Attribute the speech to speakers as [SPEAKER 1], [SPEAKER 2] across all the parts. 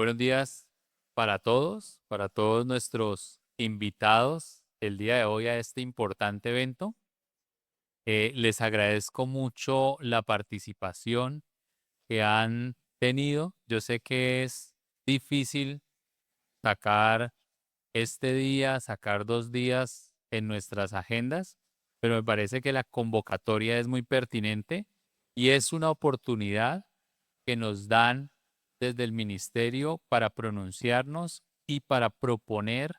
[SPEAKER 1] Buenos días para todos nuestros invitados el día de hoy a este importante evento. Les agradezco mucho la participación que han tenido. Yo sé que es difícil sacar este día, sacar 2 días en nuestras agendas, pero me parece que la convocatoria es muy pertinente y es una oportunidad que nos dan desde el ministerio para pronunciarnos y para proponer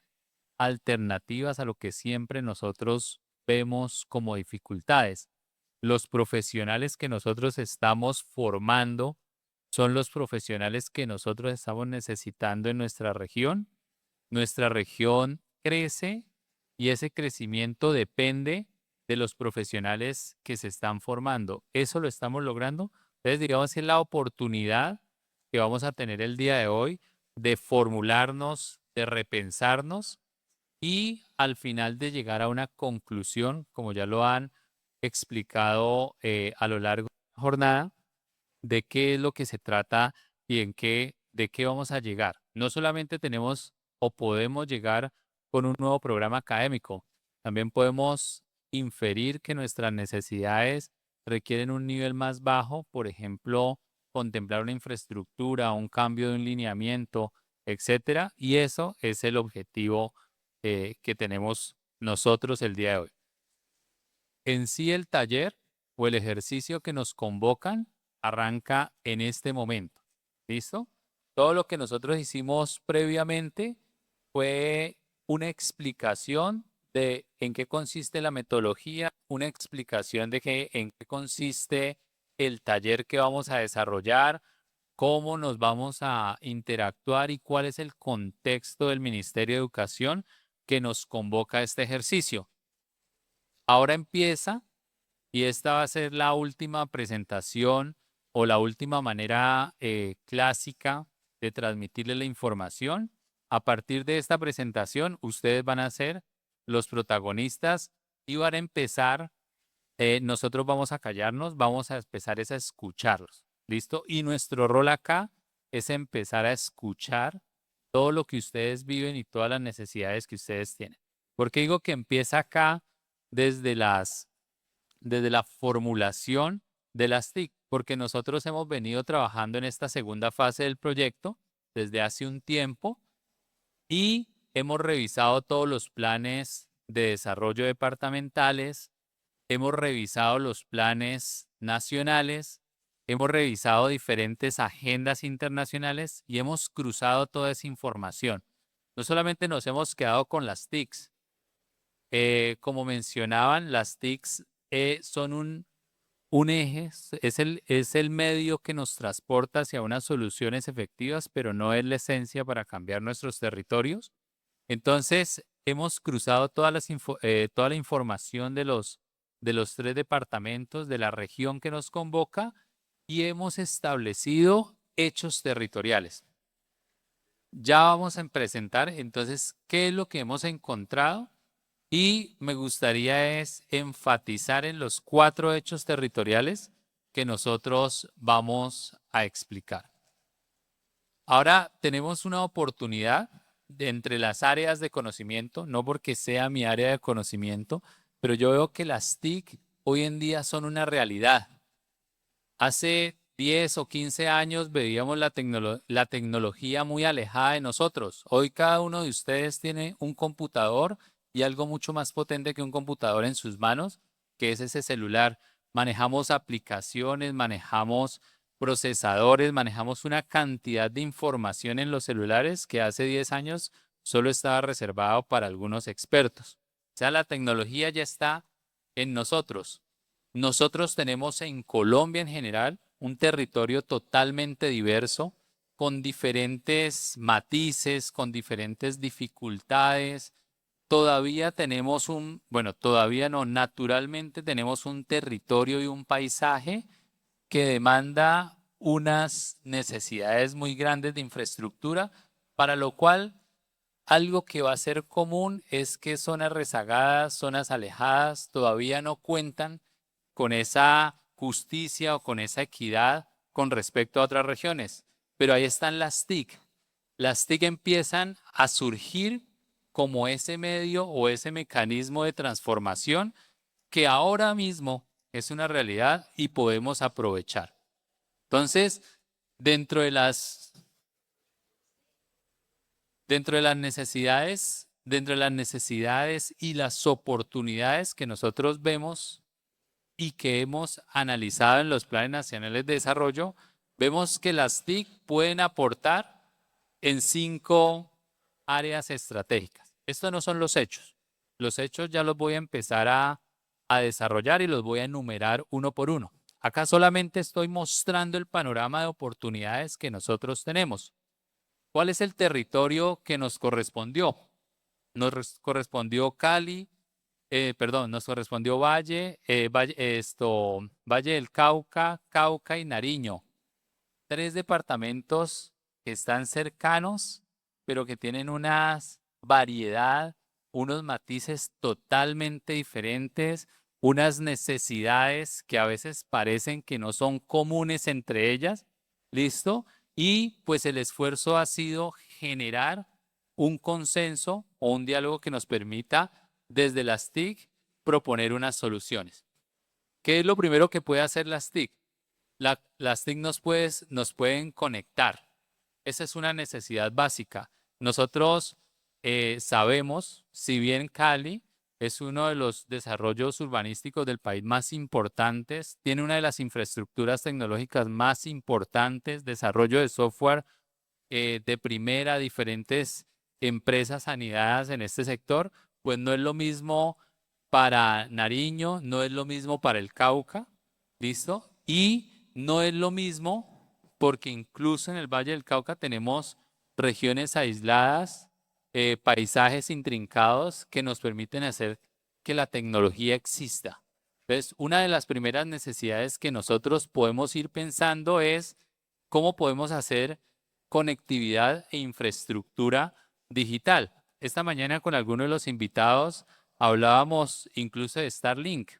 [SPEAKER 1] alternativas a lo que siempre nosotros vemos como dificultades. Los profesionales que nosotros estamos formando son los profesionales que nosotros estamos necesitando en nuestra región. Nuestra región crece y ese crecimiento depende de los profesionales que se están formando. Eso lo estamos logrando. Entonces, digamos que es la oportunidad que vamos a tener el día de hoy de formularnos, de repensarnos y al final de llegar a una conclusión, como ya lo han explicado a lo largo de la jornada, de qué es lo que se trata y de qué vamos a llegar. No solamente tenemos o podemos llegar con un nuevo programa académico, también podemos inferir que nuestras necesidades requieren un nivel más bajo, por ejemplo, contemplar una infraestructura, un cambio de un lineamiento, etcétera, y eso es el objetivo que tenemos nosotros el día de hoy. En sí el taller o el ejercicio que nos convocan arranca en este momento. ¿Listo? Todo lo que nosotros hicimos previamente fue una explicación de en qué consiste la metodología, una explicación de en qué consiste el taller que vamos a desarrollar, cómo nos vamos a interactuar y cuál es el contexto del Ministerio de Educación que nos convoca a este ejercicio. Ahora empieza y esta va a ser la última presentación o la última manera clásica de transmitirle la información. A partir de esta presentación, ustedes van a ser los protagonistas y van a empezar, nosotros vamos a callarnos, vamos a empezar es a escucharlos. ¿Listo? Y nuestro rol acá es empezar a escuchar todo lo que ustedes viven y todas las necesidades que ustedes tienen. ¿Por qué digo que empieza acá desde desde la formulación de las TIC? Porque nosotros hemos venido trabajando en esta segunda fase del proyecto desde hace un tiempo y hemos revisado todos los planes de desarrollo departamentales, hemos revisado los planes nacionales, hemos revisado diferentes agendas internacionales y hemos cruzado toda esa información. No solamente nos hemos quedado con las TICs, como mencionaban, las TICs son un eje, es el medio que nos transporta hacia unas soluciones efectivas, pero no es la esencia para cambiar nuestros territorios. Entonces, hemos cruzado toda la información de los 3 departamentos de la región que nos convoca y hemos establecido hechos territoriales. Ya vamos a presentar entonces qué es lo que hemos encontrado y me gustaría es enfatizar en los 4 hechos territoriales que nosotros vamos a explicar. Ahora tenemos una oportunidad de entre las áreas de conocimiento, no porque sea mi área de conocimiento, pero yo veo que las TIC hoy en día son una realidad. Hace 10 o 15 años veíamos la tecnología muy alejada de nosotros. Hoy cada uno de ustedes tiene un computador y algo mucho más potente que un computador en sus manos, que es ese celular. Manejamos aplicaciones, manejamos procesadores, manejamos una cantidad de información en los celulares que hace 10 años solo estaba reservado para algunos expertos. O sea, la tecnología ya está en nosotros. Nosotros tenemos en Colombia en general un territorio totalmente diverso, con diferentes matices, con diferentes dificultades. Todavía tenemos bueno, todavía no, naturalmente tenemos un territorio y un paisaje que demanda unas necesidades muy grandes de infraestructura, para lo cual algo que va a ser común es que zonas rezagadas, zonas alejadas, todavía no cuentan con esa justicia o con esa equidad con respecto a otras regiones. Pero ahí están las TIC. las TIC empiezan a surgir como ese medio o ese mecanismo de transformación que ahora mismo es una realidad y podemos aprovechar. Entonces, dentro de las, dentro de las necesidades y las oportunidades que nosotros vemos y que hemos analizado en los planes nacionales de desarrollo, vemos que las TIC pueden aportar en 5 áreas estratégicas. Estos no son los hechos. Los hechos ya los voy a empezar a desarrollar y los voy a enumerar uno por uno. Acá solamente estoy mostrando el panorama de oportunidades que nosotros tenemos. ¿Cuál es el territorio que nos correspondió? Nos correspondió Cali, nos correspondió Valle del Cauca, Cauca y Nariño. 3 departamentos que están cercanos, pero que tienen una variedad, unos matices totalmente diferentes, unas necesidades que a veces parecen que no son comunes entre ellas. ¿Listo? Y pues el esfuerzo ha sido generar un consenso o un diálogo que nos permita desde las TIC proponer unas soluciones. ¿Qué es lo primero que puede hacer las TIC? Las TIC nos pueden conectar. Esa es una necesidad básica. Nosotros sabemos, si bien Cali es uno de los desarrollos urbanísticos del país más importantes, tiene una de las infraestructuras tecnológicas más importantes, desarrollo de software de primera, diferentes empresas anidadas en este sector, pues no es lo mismo para Nariño, no es lo mismo para el Cauca, ¿listo? Y no es lo mismo porque incluso en el Valle del Cauca tenemos regiones aisladas, paisajes intrincados que nos permiten hacer que la tecnología exista. Entonces, una de las primeras necesidades que nosotros podemos ir pensando es cómo podemos hacer conectividad e infraestructura digital. Esta mañana con algunos de los invitados hablábamos incluso de Starlink.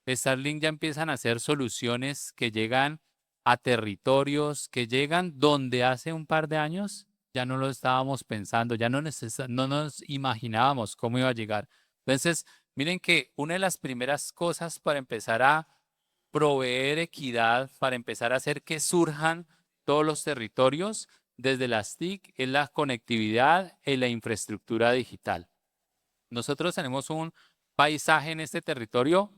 [SPEAKER 1] Starlink ya empiezan a hacer soluciones que llegan a territorios, que llegan donde hace un par de años ya no lo estábamos pensando, ya no nos imaginábamos cómo iba a llegar. Entonces, miren que una de las primeras cosas para empezar a proveer equidad, para empezar a hacer que surjan todos los territorios desde las TIC es la conectividad y la infraestructura digital. Nosotros tenemos un paisaje en este territorio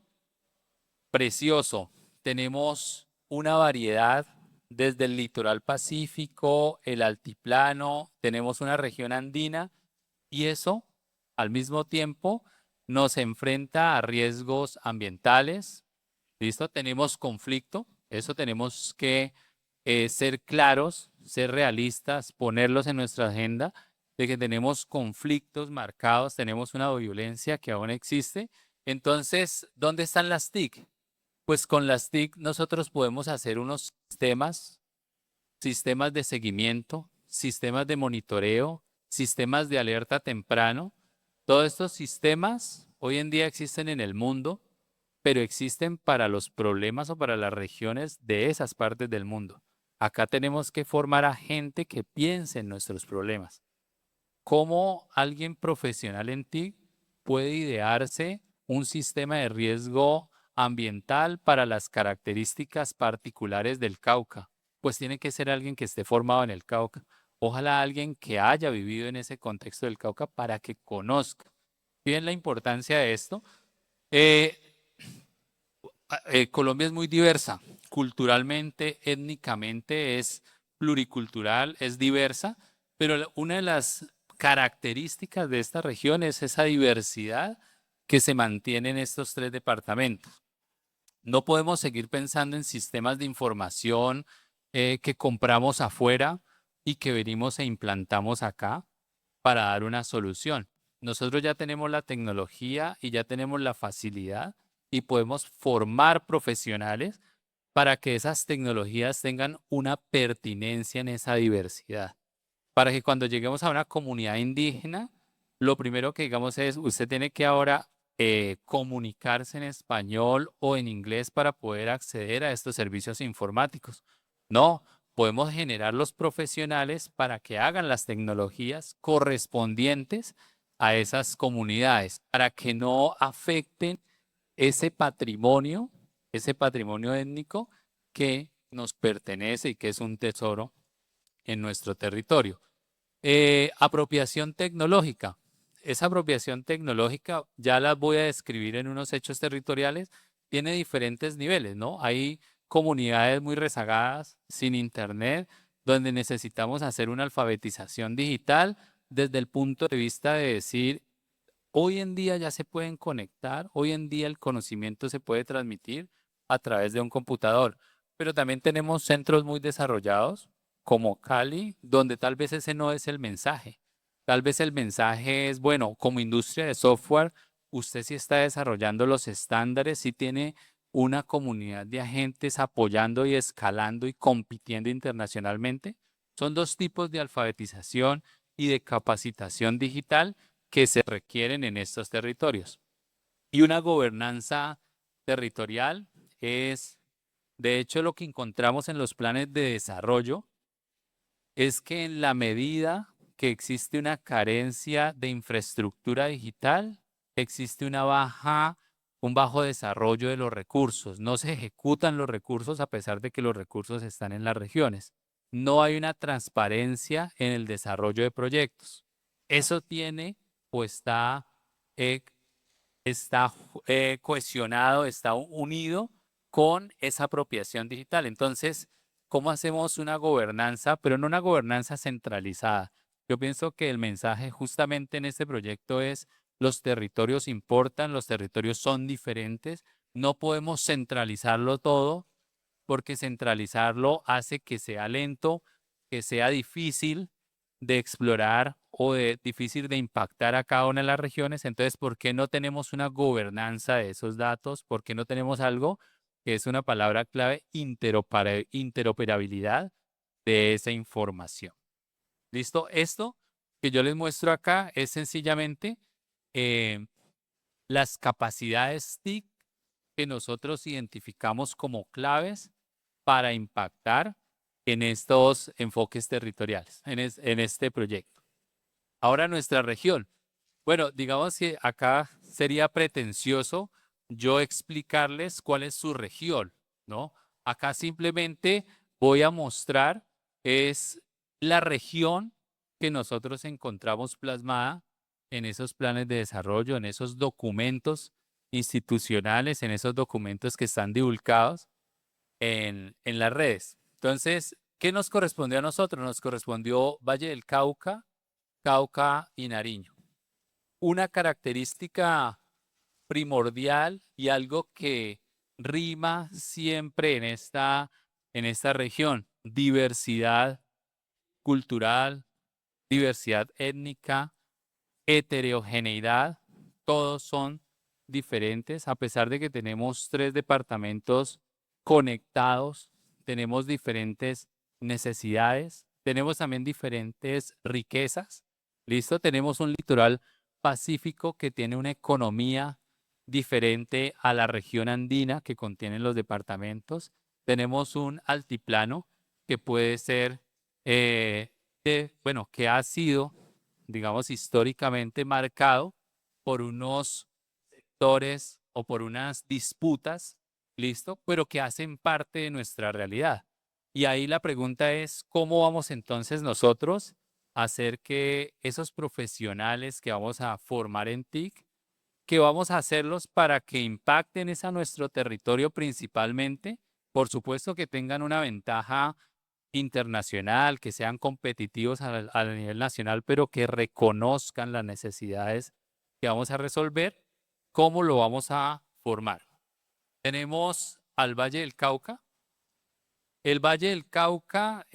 [SPEAKER 1] precioso. Tenemos una variedad desde el litoral pacífico, el altiplano, tenemos una región andina y eso al mismo tiempo nos enfrenta a riesgos ambientales. ¿Listo? Tenemos conflicto, eso tenemos que ser claros, ser realistas, ponerlos en nuestra agenda de que tenemos conflictos marcados, tenemos una violencia que aún existe. Entonces, ¿dónde están las TIC? Pues con las TIC nosotros podemos hacer unos sistemas de seguimiento, sistemas de monitoreo, sistemas de alerta temprano. Todos estos sistemas hoy en día existen en el mundo, pero existen para los problemas o para las regiones de esas partes del mundo. Acá tenemos que formar a gente que piense en nuestros problemas. ¿Cómo alguien profesional en TIC puede idearse un sistema de riesgo ambiental para las características particulares del Cauca? Pues tiene que ser alguien que esté formado en el Cauca. Ojalá alguien que haya vivido en ese contexto del Cauca para que conozca. ¿Bien la importancia de esto? Eh, Colombia es muy diversa, culturalmente, étnicamente es pluricultural, es diversa, pero una de las características de esta región es esa diversidad que se mantiene en estos 3 departamentos. No podemos seguir pensando en sistemas de información que compramos afuera y que venimos e implantamos acá para dar una solución. Nosotros ya tenemos la tecnología y ya tenemos la facilidad y podemos formar profesionales para que esas tecnologías tengan una pertinencia en esa diversidad. Para que cuando lleguemos a una comunidad indígena, lo primero que digamos es, usted tiene que ahora comunicarse en español o en inglés para poder acceder a estos servicios informáticos. No, podemos generar los profesionales para que hagan las tecnologías correspondientes a esas comunidades, para que no afecten ese patrimonio étnico que nos pertenece y que es un tesoro en nuestro territorio. Apropiación tecnológica. Esa apropiación tecnológica, ya la voy a describir en unos hechos territoriales, tiene diferentes niveles, ¿no? Hay comunidades muy rezagadas, sin internet, donde necesitamos hacer una alfabetización digital desde el punto de vista de decir, hoy en día ya se pueden conectar, hoy en día el conocimiento se puede transmitir a través de un computador, pero también tenemos centros muy desarrollados como Cali, donde tal vez ese no es el mensaje. Tal vez el mensaje es, bueno, como industria de software, usted sí está desarrollando los estándares, sí tiene una comunidad de agentes apoyando y escalando y compitiendo internacionalmente. Son dos tipos de alfabetización y de capacitación digital que se requieren en estos territorios. Y una gobernanza territorial es, de hecho, lo que encontramos en los planes de desarrollo, es que en la medida que existe una carencia de infraestructura digital, existe un bajo desarrollo de los recursos. No se ejecutan los recursos a pesar de que los recursos están en las regiones. No hay una transparencia en el desarrollo de proyectos. Eso tiene o eh, está cohesionado, está unido con esa apropiación digital. Entonces, ¿cómo hacemos una gobernanza, pero no una gobernanza centralizada? Yo pienso que el mensaje justamente en este proyecto es: los territorios importan, los territorios son diferentes, no podemos centralizarlo todo, porque centralizarlo hace que sea lento, que sea difícil de explorar o difícil de impactar a cada una de las regiones. Entonces, ¿por qué no tenemos una gobernanza de esos datos? ¿Por qué no tenemos algo que es una palabra clave: interoperabilidad de esa información? ¿Listo? Esto que yo les muestro acá es sencillamente eh, las capacidades TIC que nosotros identificamos como claves para impactar en estos enfoques territoriales, en este proyecto. Ahora nuestra región. Bueno, digamos que acá sería pretencioso yo explicarles cuál es su región, ¿no? Acá simplemente voy a mostrar es la región que nosotros encontramos plasmada en esos planes de desarrollo, en esos documentos institucionales, en esos documentos que están divulgados en las redes. Entonces, ¿qué nos correspondió a nosotros? Nos correspondió Valle del Cauca, Cauca y Nariño. Una característica primordial y algo que rima siempre en esta región: diversidad cultural, diversidad étnica, heterogeneidad. Todos son diferentes, a pesar de que tenemos 3 departamentos conectados, tenemos diferentes necesidades, tenemos también diferentes riquezas. ¿Listo? Tenemos un litoral pacífico que tiene una economía diferente a la región andina que contienen los departamentos. Tenemos un altiplano que puede ser, bueno, que ha sido, digamos, históricamente marcado por unos sectores o por unas disputas, ¿listo? Pero que hacen parte de nuestra realidad. Y ahí la pregunta es: ¿cómo vamos entonces nosotros a hacer que esos profesionales que vamos a formar en TIC, que vamos a hacerlos para que impacten a nuestro territorio principalmente? Por supuesto que tengan una ventaja internacional, que sean competitivos a nivel nacional, pero que reconozcan las necesidades que vamos a resolver. ¿Cómo lo vamos a formar? Tenemos al Valle del Cauca. El Valle del Cauca,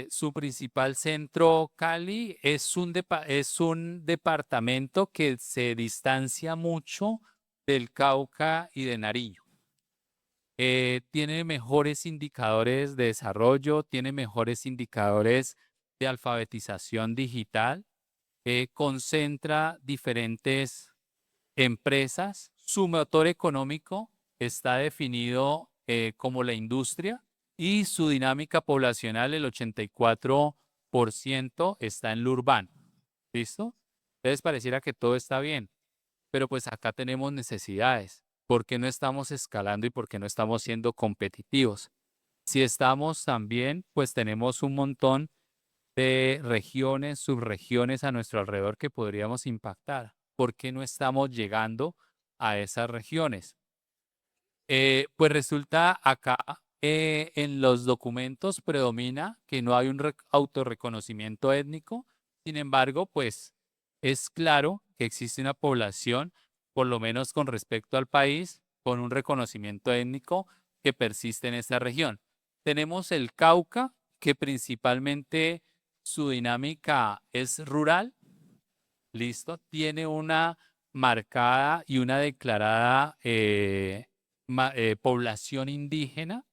[SPEAKER 1] su principal centro, Cali, es un departamento que se distancia mucho del Cauca y de Nariño. Tiene mejores indicadores de desarrollo, tiene mejores indicadores de alfabetización digital, concentra diferentes empresas. Su motor económico está definido como la industria. y su dinámica poblacional, el 84% está en lo urbano. ¿Listo? Entonces pareciera que todo está bien, pero pues acá tenemos necesidades. ¿Por qué no estamos escalando y por qué no estamos siendo competitivos? Si estamos también, pues tenemos un montón de regiones, subregiones a nuestro alrededor que podríamos impactar. ¿Por qué no estamos llegando a esas regiones? Pues resulta acá en los documentos predomina que no hay un autorreconocimiento étnico. Sin embargo, pues es claro que existe una población, por lo menos con respecto al país, con un reconocimiento étnico que persiste en esta región. Tenemos el Cauca, que principalmente su dinámica es rural, listo, tiene una marcada y una declarada población indígena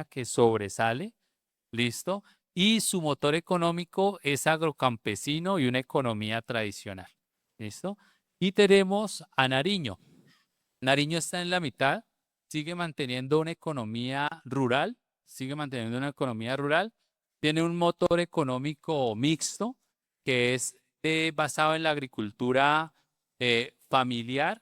[SPEAKER 1] que sobresale, listo, y su motor económico es agrocampesino y una economía tradicional, listo. Y tenemos a Nariño. Nariño está en la mitad, sigue manteniendo una economía rural, tiene un motor económico mixto que es basado en la agricultura familiar,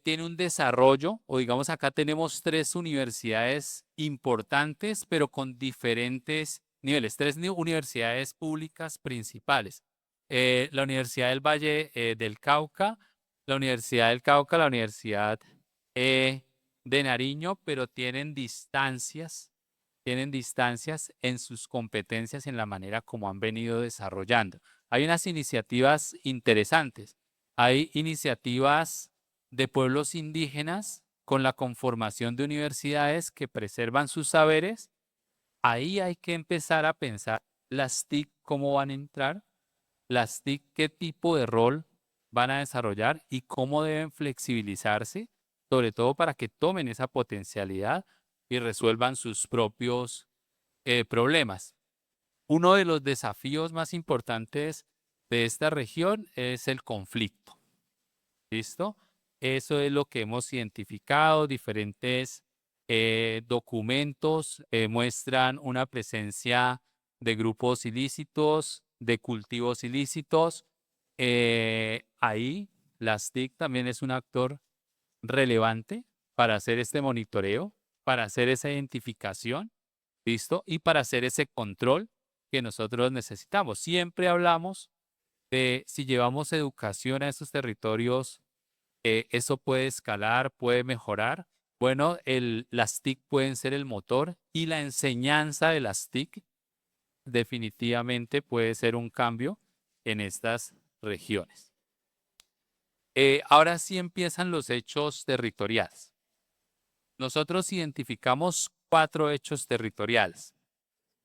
[SPEAKER 1] tiene un desarrollo, o digamos acá tenemos tres universidades importantes, pero con diferentes niveles, universidades públicas principales. La Universidad del Valle del Cauca, la Universidad de Nariño, pero tienen distancias en sus competencias y en la manera como han venido desarrollando. Hay unas iniciativas interesantes. Hay iniciativas de pueblos indígenas con la conformación de universidades que preservan sus saberes. Ahí hay que empezar a pensar las TIC cómo van a entrar, las TIC qué tipo de rol van a desarrollar y cómo deben flexibilizarse, sobre todo para que tomen esa potencialidad y resuelvan sus propios problemas. Uno de los desafíos más importantes de esta región es el conflicto. ¿Listo? Eso es lo que hemos identificado. Diferentes documentos muestran una presencia de grupos ilícitos, de cultivos ilícitos. Ahí las TIC también es un actor relevante para hacer este monitoreo, para hacer esa identificación, ¿listo? Y para hacer ese control que nosotros necesitamos. Siempre hablamos de si llevamos educación a esos territorios, eso puede escalar, puede mejorar. Bueno, las TIC pueden ser el motor y la enseñanza de las TIC definitivamente puede ser un cambio en estas regiones. Ahora sí empiezan los hechos territoriales. Nosotros identificamos 4 hechos territoriales.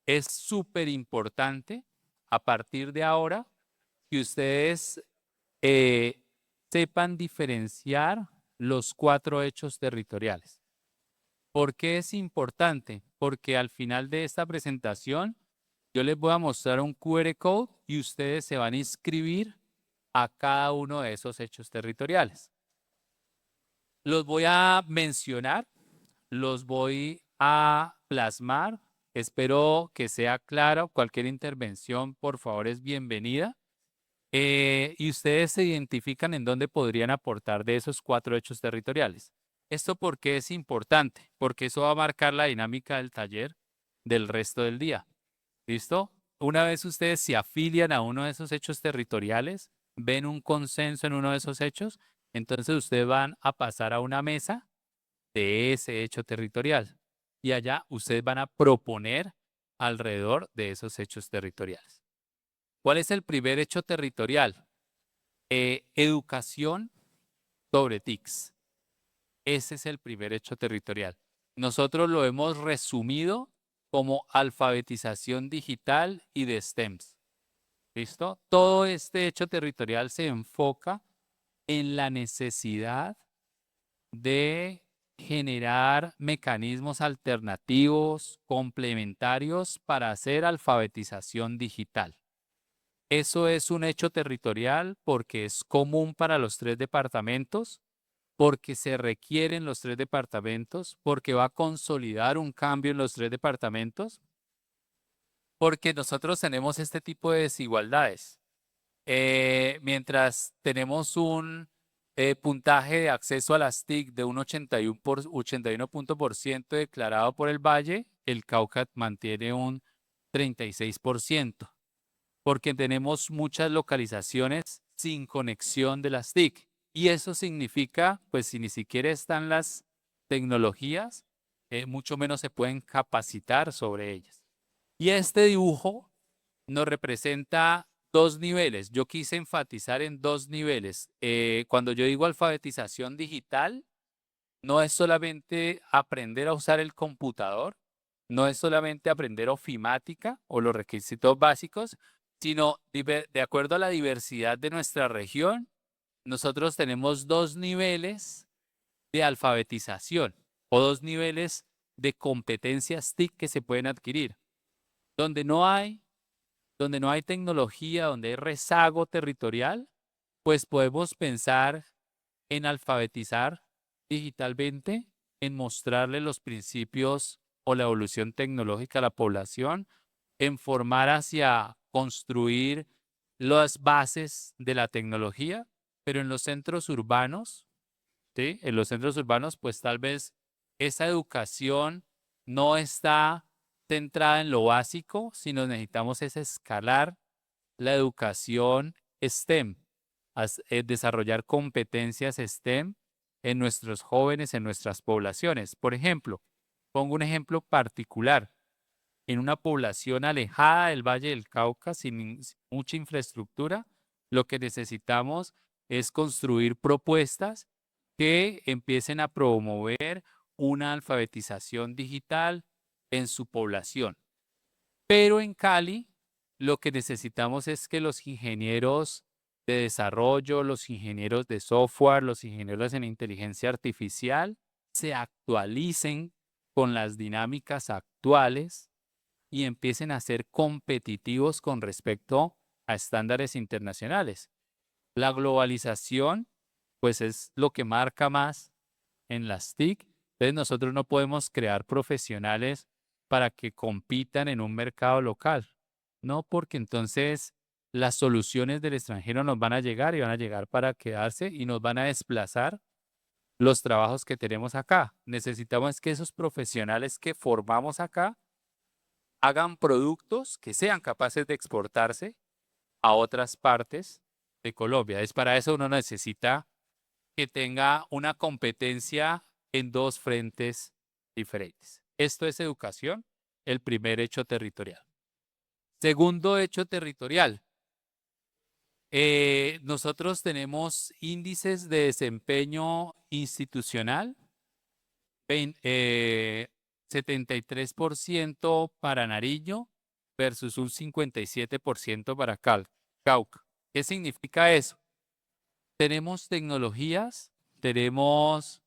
[SPEAKER 1] Es súper importante a partir de ahora que ustedes sepan diferenciar los 4 hechos territoriales. ¿Por qué es importante? Porque al final de esta presentación yo les voy a mostrar un QR code y ustedes se van a inscribir a cada uno de esos hechos territoriales. Los voy a mencionar, los voy a plasmar. Espero que sea claro. Cualquier intervención, por favor, es bienvenida. Y ustedes se identifican en dónde podrían aportar de esos 4 hechos territoriales. ¿Esto por qué es importante? Porque eso va a marcar la dinámica del taller del resto del día. ¿Listo? Una vez ustedes se afilian a uno de esos hechos territoriales, ven un consenso en uno de esos hechos, entonces ustedes van a pasar a una mesa de ese hecho territorial. Y allá ustedes van a proponer alrededor de esos hechos territoriales. ¿Cuál es el primer hecho territorial? Educación sobre TICs. Ese es el primer hecho territorial. Nosotros lo hemos resumido como alfabetización digital y de STEMs. ¿Listo? Todo este hecho territorial se enfoca en la necesidad de generar mecanismos alternativos, complementarios para hacer alfabetización digital. Eso es un hecho territorial porque es común para los 3 departamentos porque se requieren los 3 departamentos, porque va a consolidar un cambio en los 3 departamentos, porque nosotros tenemos este tipo de desigualdades. Mientras tenemos un puntaje de acceso a las TIC de un 81% declarado por el Valle, el Cauca mantiene un 36%, porque tenemos muchas localizaciones sin conexión de las TIC. Y eso significa, pues si ni siquiera están las tecnologías, mucho menos se pueden capacitar sobre ellas. Y este dibujo nos representa 2 niveles. Yo quise enfatizar en 2 niveles. Cuando yo digo alfabetización digital, no es solamente aprender a usar el computador, no es solamente aprender ofimática o los requisitos básicos, sino de acuerdo a la diversidad de nuestra región, nosotros tenemos 2 niveles de alfabetización o 2 niveles de competencias TIC que se pueden adquirir. Donde no hay tecnología, donde hay rezago territorial, pues podemos pensar en alfabetizar digitalmente, en mostrarle los principios o la evolución tecnológica a la población, en formar hacia construir las bases de la tecnología, pero en los centros urbanos, ¿sí? En los centros urbanos, pues tal vez esa educación no está centrada en lo básico, sino necesitamos es escalar la educación STEM, desarrollar competencias STEM en nuestros jóvenes, en nuestras poblaciones. Por ejemplo, pongo un ejemplo particular. En una población alejada del Valle del Cauca, sin mucha infraestructura, lo que necesitamos es construir propuestas que empiecen a promover una alfabetización digital en su población. Pero en Cali, lo que necesitamos es que los ingenieros de desarrollo, los ingenieros de software, los ingenieros en inteligencia artificial se actualicen con las dinámicas actuales y empiecen a ser competitivos con respecto a estándares internacionales. La globalización, pues es lo que marca más en las TIC. Entonces nosotros no podemos crear profesionales para que compitan en un mercado local, ¿no? Porque entonces las soluciones del extranjero nos van a llegar y van a llegar para quedarse y nos van a desplazar los trabajos que tenemos acá. Necesitamos que esos profesionales que formamos acá hagan productos que sean capaces de exportarse a otras partes de Colombia. Es para eso uno necesita que tenga una competencia en 2 frentes diferentes. Esto es educación, el primer hecho territorial. Segundo hecho territorial. Nosotros tenemos índices de desempeño institucional, 73% para Nariño versus un 57% para Cauca. ¿Qué significa eso? Tenemos tecnologías, tenemos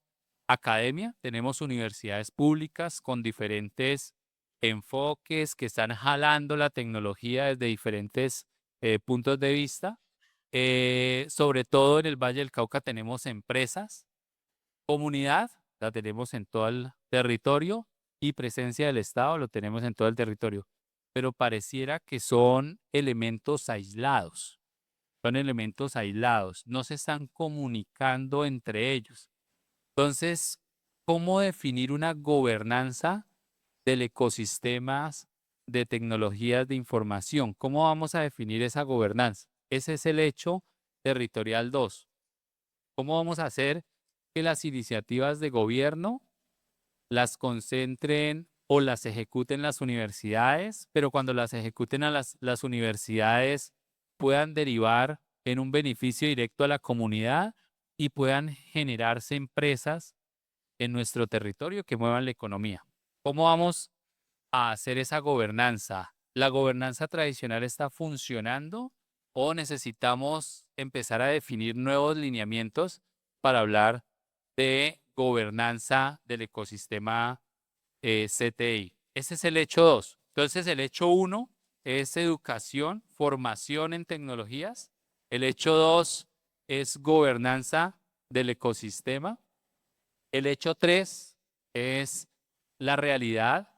[SPEAKER 1] academia, tenemos universidades públicas con diferentes enfoques que están jalando la tecnología desde diferentes puntos de vista. Sobre todo en el Valle del Cauca tenemos empresas, comunidad, la tenemos en todo el territorio y presencia del Estado lo tenemos en todo el territorio. Pero pareciera que son elementos aislados. Son elementos aislados, no se están comunicando entre ellos. Entonces, ¿cómo definir una gobernanza del ecosistema de tecnologías de información? ¿Cómo vamos a definir esa gobernanza? Ese es el hecho territorial 2. ¿Cómo vamos a hacer que las iniciativas de gobierno las concentren o las ejecuten las universidades, pero cuando las ejecuten a las universidades puedan derivar en un beneficio directo a la comunidad y puedan generarse empresas en nuestro territorio que muevan la economía? ¿Cómo vamos a hacer esa gobernanza? ¿La gobernanza tradicional está funcionando o necesitamos empezar a definir nuevos lineamientos para hablar de gobernanza del ecosistema CTI? Ese es el hecho 2. Entonces, el hecho 1 es educación, formación en tecnologías. El hecho 2 es gobernanza del ecosistema. El hecho 3 es la realidad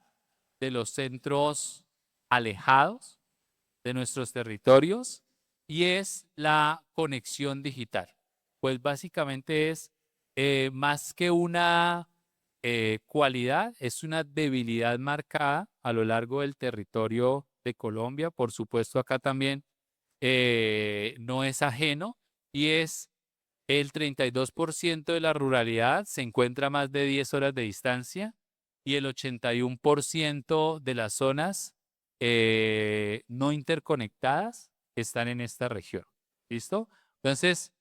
[SPEAKER 1] de los centros alejados de nuestros territorios y es la conexión digital. Pues básicamente es más que una cualidad, es una debilidad marcada a lo largo del territorio de Colombia. Por supuesto, acá también no es ajeno y es el 32% de la ruralidad se encuentra a más de 10 horas de distancia y el 81% de las zonas no interconectadas están en esta región. ¿Listo? Entonces,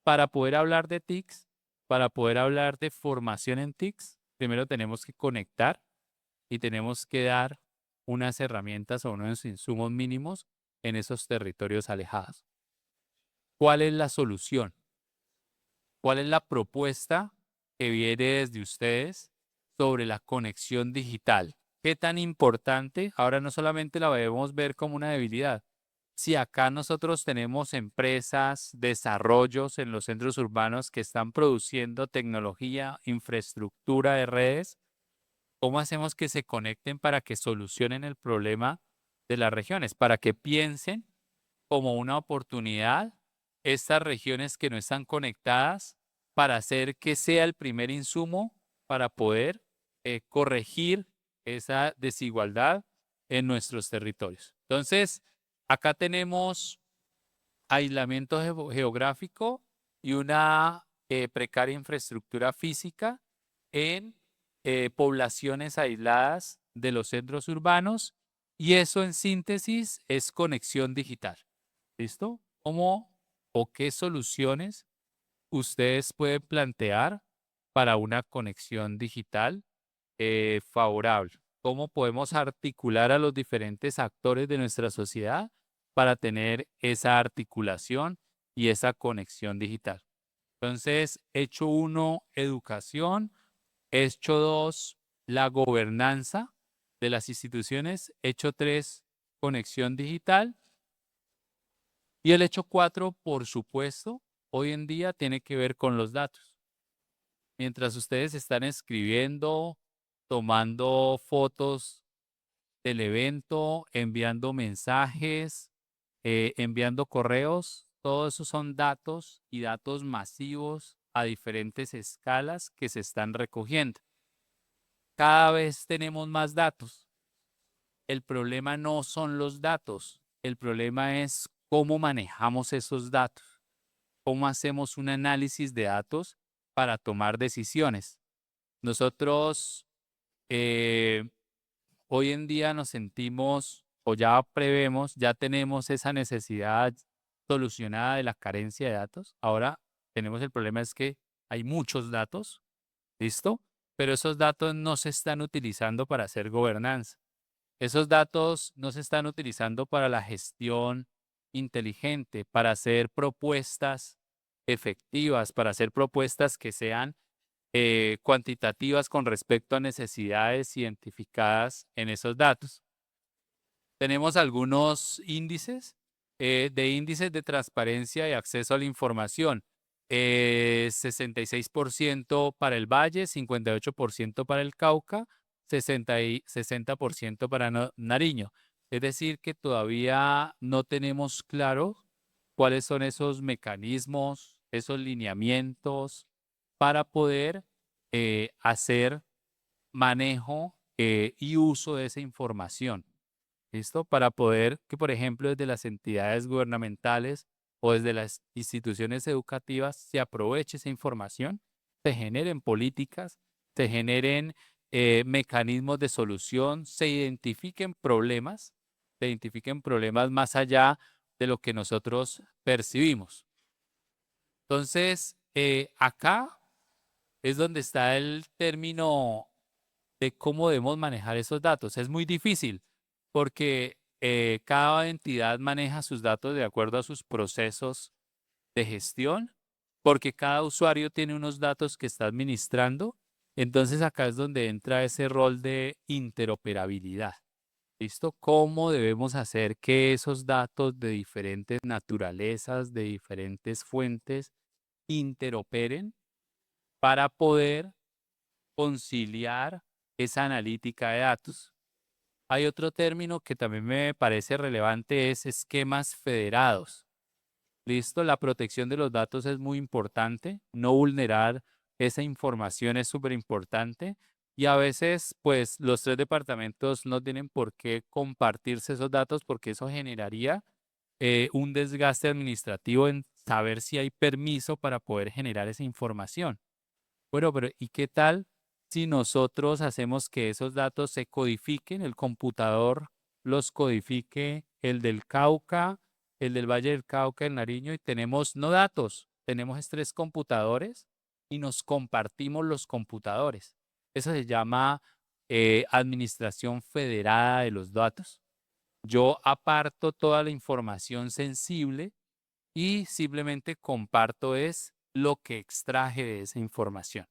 [SPEAKER 1] para poder hablar de TICs, para poder hablar de formación en TICs, primero tenemos que conectar y tenemos que dar unas herramientas o unos insumos mínimos en esos territorios alejados. ¿Cuál es la solución? ¿Cuál es la propuesta que viene desde ustedes sobre la conexión digital? ¿Qué tan importante? Ahora no solamente la debemos ver como una debilidad. Si acá nosotros tenemos empresas, desarrollos en los centros urbanos que están produciendo tecnología, infraestructura de redes, ¿cómo hacemos que se conecten para que solucionen el problema de las regiones? Para que piensen como una oportunidad estas regiones que no están conectadas para hacer que sea el primer insumo para poder corregir esa desigualdad en nuestros territorios. Entonces, acá tenemos aislamiento geográfico y una precaria infraestructura física en poblaciones aisladas de los centros urbanos y eso en síntesis es conexión digital. ¿Listo? ¿Cómo o qué soluciones ustedes pueden plantear para una conexión digital favorable? ¿Cómo podemos articular a los diferentes actores de nuestra sociedad para tener esa articulación y esa conexión digital? Entonces, hecho 1, educación. Hecho 2, la gobernanza de las instituciones. Hecho 3, conexión digital. Y el hecho 4, por supuesto, hoy en día tiene que ver con los datos. Mientras ustedes están escribiendo, tomando fotos del evento, enviando mensajes, enviando correos, todo eso son datos y datos masivos a diferentes escalas que se están recogiendo. Cada vez tenemos más datos. El problema no son los datos, el problema es cómo manejamos esos datos, cómo hacemos un análisis de datos para tomar decisiones. Nosotros hoy en día nos sentimos o ya prevemos, ya tenemos esa necesidad solucionada de la carencia de datos. Ahora tenemos el problema es que hay muchos datos, ¿listo? Pero esos datos no se están utilizando para hacer gobernanza. Esos datos no se están utilizando para la gestión inteligente, para hacer propuestas efectivas, para hacer propuestas que sean cuantitativas con respecto a necesidades identificadas en esos datos. Tenemos algunos índices de índices de transparencia y acceso a la información. 66% para el Valle, 58% para el Cauca, 60% para Nariño. Es decir, que todavía no tenemos claro cuáles son esos mecanismos, esos lineamientos para poder hacer manejo y uso de esa información. ¿Listo? Para poder que, por ejemplo, desde las entidades gubernamentales o desde las instituciones educativas se aproveche esa información, se generen políticas, se generen mecanismos de solución, se identifiquen problemas más allá de lo que nosotros percibimos. Entonces, acá es donde está el término de cómo debemos manejar esos datos. Es muy difícil porque cada entidad maneja sus datos de acuerdo a sus procesos de gestión, porque cada usuario tiene unos datos que está administrando. Entonces acá es donde entra ese rol de interoperabilidad. ¿Listo? ¿Cómo debemos hacer que esos datos de diferentes naturalezas, de diferentes fuentes interoperen para poder conciliar esa analítica de datos. Hay otro término que también me parece relevante, es esquemas federados. Listo, la protección de los datos es muy importante, no vulnerar esa información es súper importante y a veces pues los tres departamentos no tienen por qué compartirse esos datos porque eso generaría un desgaste administrativo en saber si hay permiso para poder generar esa información. Bueno, pero ¿y qué tal si nosotros hacemos que esos datos se codifiquen, el computador los codifique, el del Cauca, el del Valle del Cauca, el Nariño, y tenemos no datos, tenemos tres computadores y nos compartimos los computadores? Eso se llama administración federada de los datos. Yo aparto toda la información sensible y simplemente comparto es lo que extraje de esa información.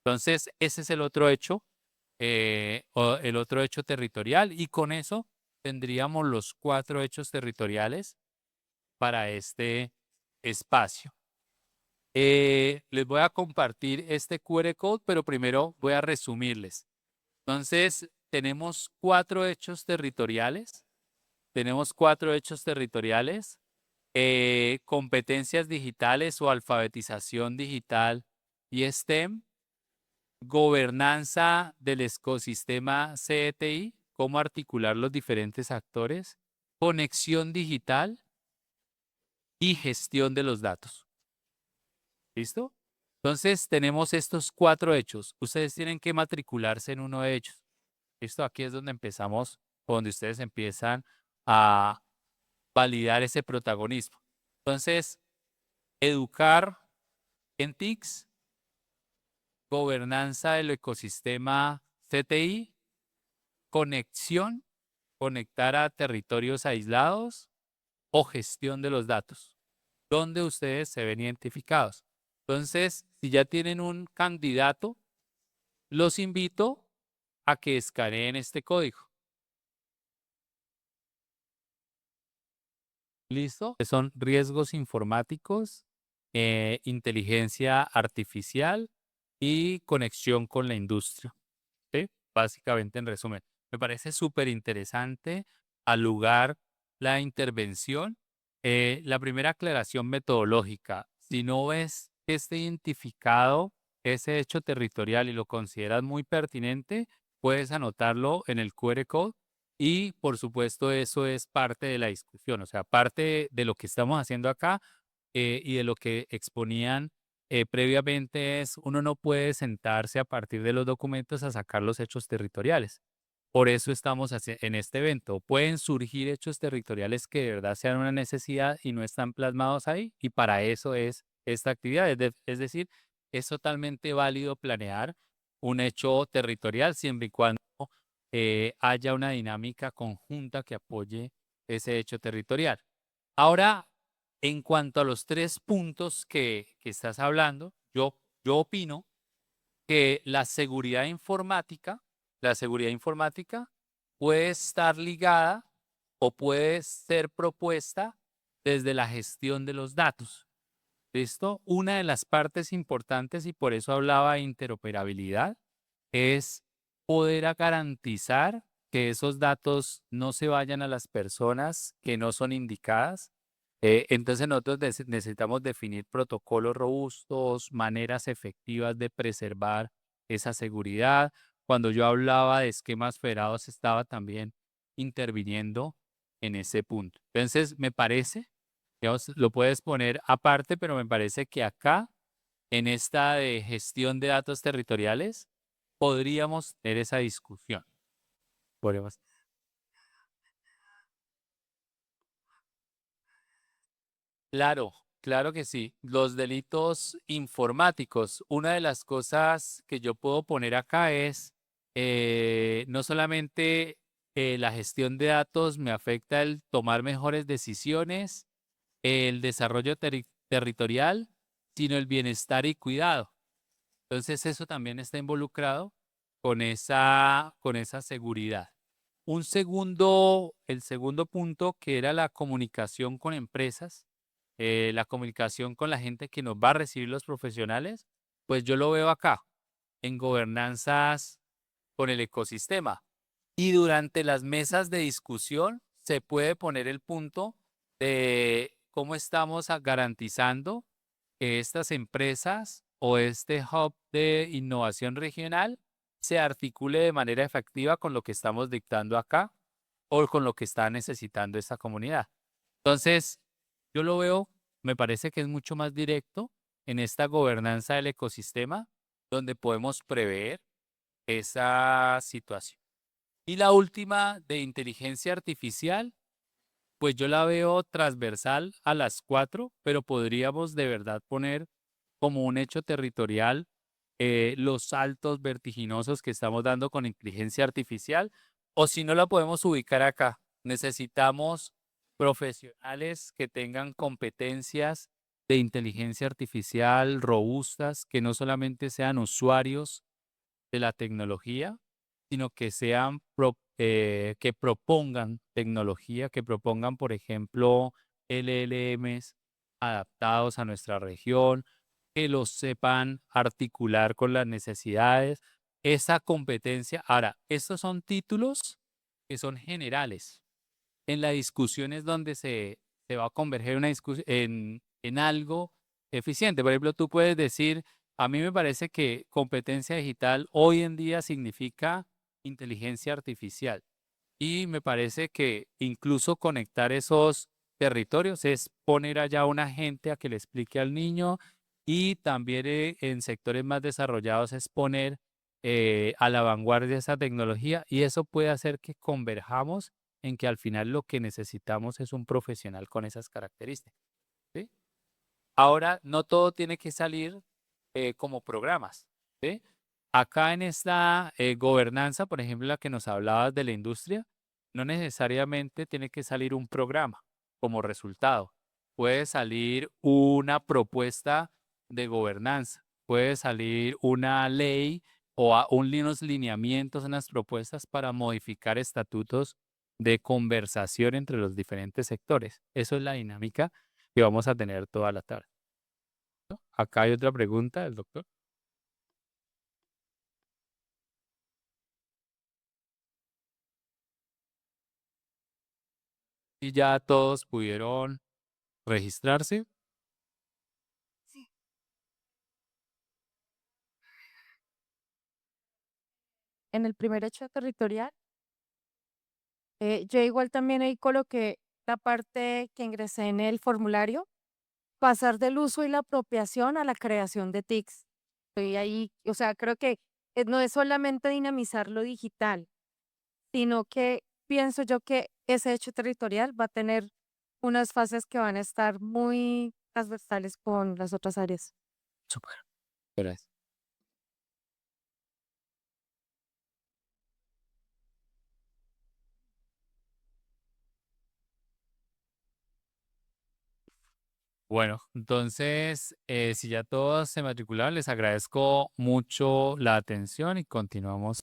[SPEAKER 1] Entonces, ese es el otro hecho, o el otro hecho territorial, y con eso tendríamos los 4 hechos territoriales para este espacio. Les voy a compartir este QR code, pero primero voy a resumirles. Entonces, tenemos 4 hechos territoriales. Tenemos 4 hechos territoriales. Competencias digitales o alfabetización digital y STEM, gobernanza del ecosistema CETI, cómo articular los diferentes actores, conexión digital y gestión de los datos. ¿Listo? Entonces tenemos estos 4 hechos. Ustedes tienen que matricularse en uno de ellos. ¿Listo? Aquí es donde empezamos, donde ustedes empiezan a validar ese protagonismo. Entonces, educar en TICS, gobernanza del ecosistema CTI, conexión, conectar a territorios aislados o gestión de los datos, donde ustedes se ven identificados. Entonces, si ya tienen un candidato, los invito a que escaneen este código. ¿Listo? Son riesgos informáticos, inteligencia artificial y conexión con la industria. ¿Sí? Básicamente, en resumen, me parece súper interesante al lugar la intervención. La primera aclaración metodológica, si no ves que esté identificado ese hecho territorial y lo consideras muy pertinente, puedes anotarlo en el QR code y por supuesto eso es parte de la discusión, o sea, parte de lo que estamos haciendo acá y de lo que exponían previamente es, uno no puede sentarse a partir de los documentos a sacar los hechos territoriales. Por eso estamos en este evento. Pueden surgir hechos territoriales que de verdad sean una necesidad y no están plasmados ahí, y para eso es esta actividad. Es decir, es totalmente válido planear un hecho territorial siempre y cuando haya una dinámica conjunta que apoye ese hecho territorial. Ahora, en cuanto a los 3 puntos que estás hablando, yo opino que la seguridad informática puede estar ligada o puede ser propuesta desde la gestión de los datos. ¿Listo? Una de las partes importantes, y por eso hablaba de interoperabilidad, es poder garantizar que esos datos no se vayan a las personas que no son indicadas. Entonces nosotros necesitamos definir protocolos robustos, maneras efectivas de preservar esa seguridad. Cuando yo hablaba de esquemas federados, estaba también interviniendo en ese punto. Entonces, me parece, digamos, lo puedes poner aparte, pero me parece que acá, en esta de gestión de datos territoriales, podríamos tener esa discusión. Podríamos. Claro, claro que sí. Los delitos informáticos, una de las cosas que yo puedo poner acá es no solamente la gestión de datos me afecta el tomar mejores decisiones, el desarrollo territorial, sino el bienestar y cuidado. Entonces eso también está involucrado con esa seguridad. El segundo punto que era la comunicación con empresas. la comunicación con la gente que nos va a recibir los profesionales, pues yo lo veo acá, en gobernanzas con el ecosistema. Y durante las mesas de discusión se puede poner el punto de cómo estamos garantizando que estas empresas o este hub de innovación regional se articule de manera efectiva con lo que estamos dictando acá o con lo que está necesitando esta comunidad. Entonces, yo lo veo, me parece que es mucho más directo en esta gobernanza del ecosistema donde podemos prever esa situación. Y la última de inteligencia artificial, pues yo la veo transversal a las cuatro, pero podríamos de verdad poner como un hecho territorial los saltos vertiginosos que estamos dando con inteligencia artificial, o si no la podemos ubicar acá, necesitamos profesionales que tengan competencias de inteligencia artificial robustas, que no solamente sean usuarios de la tecnología, sino que sean que propongan tecnología, que propongan, por ejemplo, LLMs adaptados a nuestra región, que los sepan articular con las necesidades, esa competencia. Ahora, estos son títulos que son generales. En la discusión es donde se va a converger una en algo eficiente. Por ejemplo, tú puedes decir, a mí me parece que competencia digital hoy en día significa inteligencia artificial. Y me parece que incluso conectar esos territorios es poner allá una gente a que le explique al niño y también en sectores más desarrollados es poner a la vanguardia esa tecnología y eso puede hacer que converjamos en que al final lo que necesitamos es un profesional con esas características. ¿Sí? Ahora, no todo tiene que salir como programas. ¿Sí? Acá en esta gobernanza, por ejemplo, la que nos hablabas de la industria, no necesariamente tiene que salir un programa como resultado. Puede salir una propuesta de gobernanza, puede salir una ley o unos lineamientos, unas propuestas para modificar estatutos de conversación entre los diferentes sectores. Eso es la dinámica que vamos a tener toda la tarde. Acá hay otra pregunta del doctor. Y ya todos pudieron registrarse.
[SPEAKER 2] Sí. En el primer hecho territorial, yo igual también ahí coloqué la parte que ingresé en el formulario, pasar del uso y la apropiación a la creación de TICs. Estoy ahí, o sea, creo que no es solamente dinamizar lo digital, sino que pienso yo que ese hecho territorial va a tener unas fases que van a estar muy transversales con las otras áreas.
[SPEAKER 1] Súper. Gracias. Bueno, entonces, si ya todos se matricularon, les agradezco mucho la atención y continuamos.